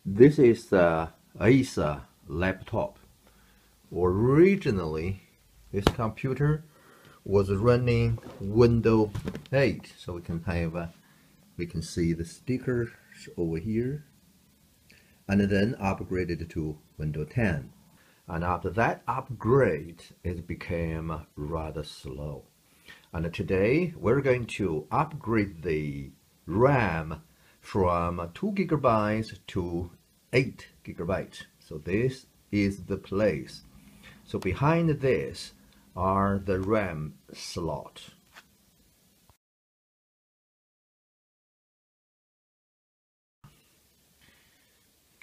This is the Acer laptop. Originally, this computer was running Windows 8, so we can see the stickers over here, and then upgraded to Windows 10. And after that upgrade, it became rather slow. And today we're going to upgrade the RAM from 2 GB to 8 GB. So this is the place. So behind this are the RAM slot.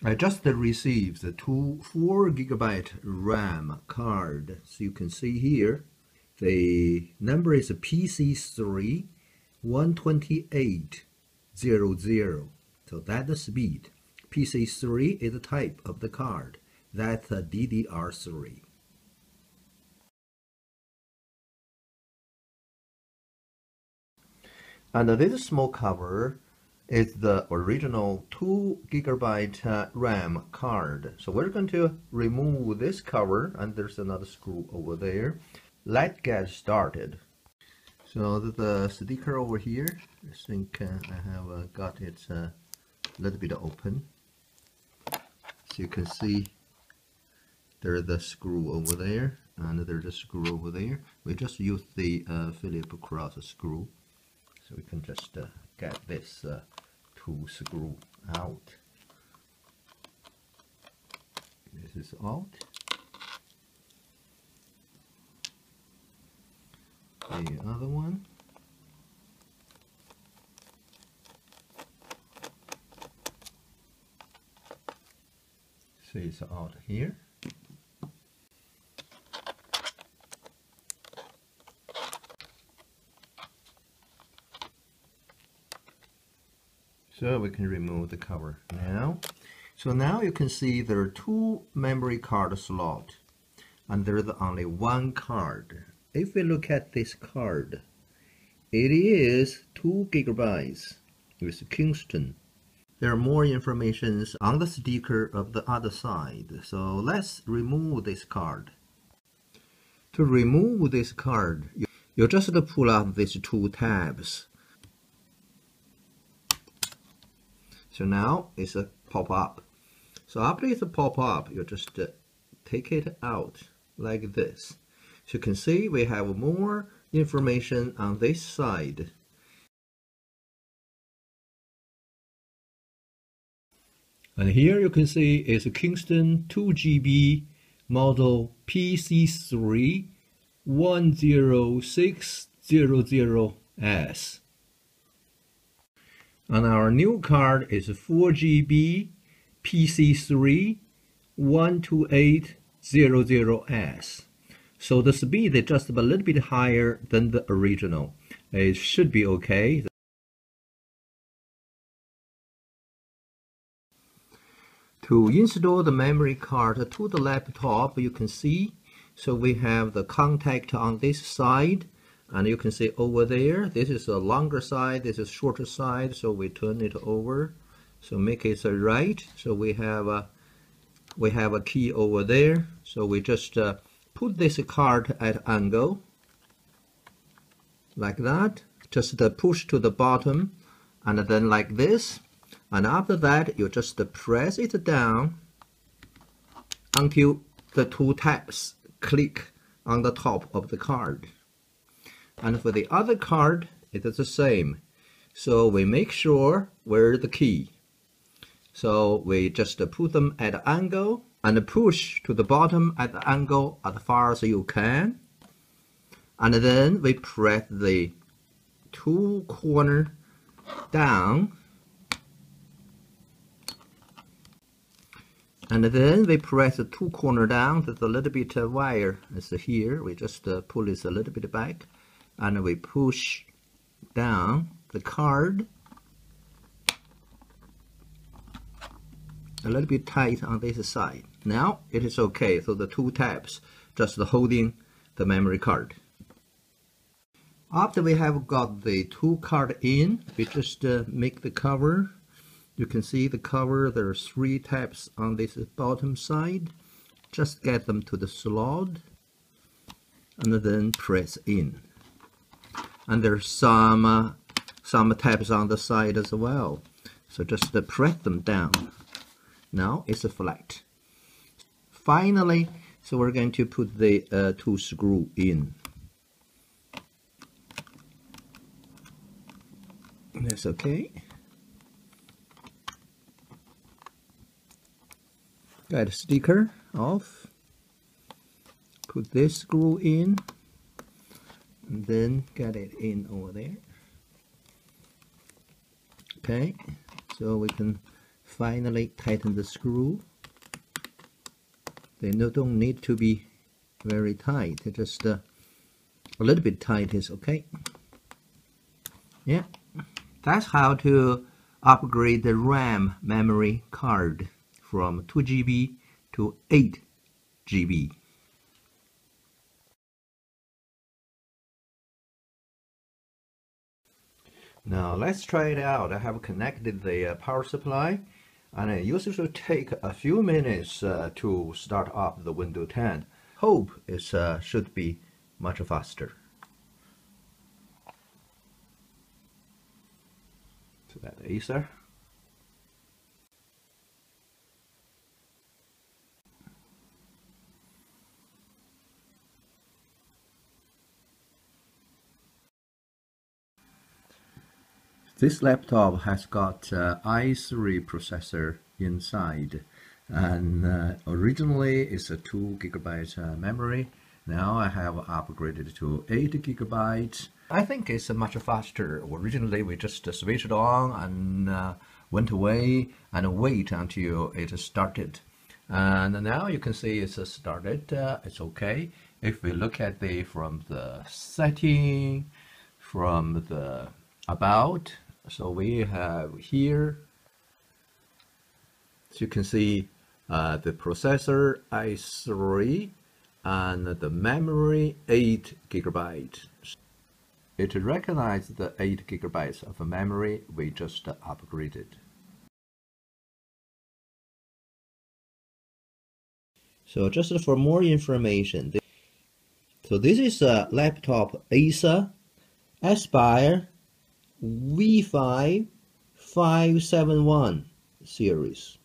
I just received the 4 GB RAM card. So you can see here, the number is PC3 12800. So that's the speed. PC3 is the type of the card. That's a DDR3. And this small cover is the original 2 GB RAM card. So we're going to remove this cover, and there's another screw over there. Let's get started. So the sticker over here, I think I have got it a little bit open. So you can see there's the screw over there, and there's a screw over there. We just use the Phillips cross screw. So we can just get this two screw out. This is out. The other one. So it's out here. So we can remove the cover now. So now you can see there are 2 memory card slots, and there's only 1 card. If we look at this card, it is 2 GB with Kingston. There are more information on the sticker of the other side. So let's remove this card. To remove this card, you just pull out these 2 tabs. So now it's a pop-up. So after it's a pop-up, you just take it out like this. So you can see we have more information on this side. And here you can see it's a Kingston 2 GB model PC3 10600S. And our new card is 4 GB PC3 12800S. So the speed is just a little bit higher than the original. It should be okay. To install the memory card to the laptop, you can see, so we have the contact on this side. And you can see over there, this is a longer side, this is shorter side, so we turn it over. So make it right. So we have a key over there. So we just put this card at angle, like that. Just push to the bottom, and then like this. And after that, you just press it down until the 2 tabs click on the top of the card. And for the other card, it is the same. So we make sure where's the key. So we just put them at an angle and push to the bottom at the angle as far as you can. And then we press the 2 corners down. And then we press the 2 corners down. There's a little bit of wire. It's here. We just pull this a little bit back. And we push down the card a little bit tight on this side. Now it is okay. So the 2 tabs just holding the memory card. After we have got the 2 cards in, we just make the cover You can see the cover, there are 3 tabs on this bottom side. Just get them to the slot and then press in. And there's some tabs on the side as well. So just press them down. Now it's flat. Finally, so we're going to put the 2 screws in. That's okay. Got a sticker off. Put this screw in, and then get it in over there. Okay, so we can finally tighten the screw. They don't need to be very tight. Just a little bit tight is okay. Yeah, that's how to upgrade the RAM memory card from 2 GB to 8 GB. Now let's try it out. I have connected the power supply, and it usually take a few minutes to start up the Windows 10. Hope it should be much faster. So that Acer. This laptop has got i3 processor inside, and originally it's a 2 GB memory. Now I have upgraded to 8 GB. I think it's much faster. Originally we just switched it on and went away and wait until it started. And now you can see it's started. It's okay. If we look at from the setting, from the about, so we have here, as you can see, the processor i3 and the memory 8 GB. It recognizes the 8 GB of memory we just upgraded. So just for more information, so this is a laptop Acer Aspire V5 571 series.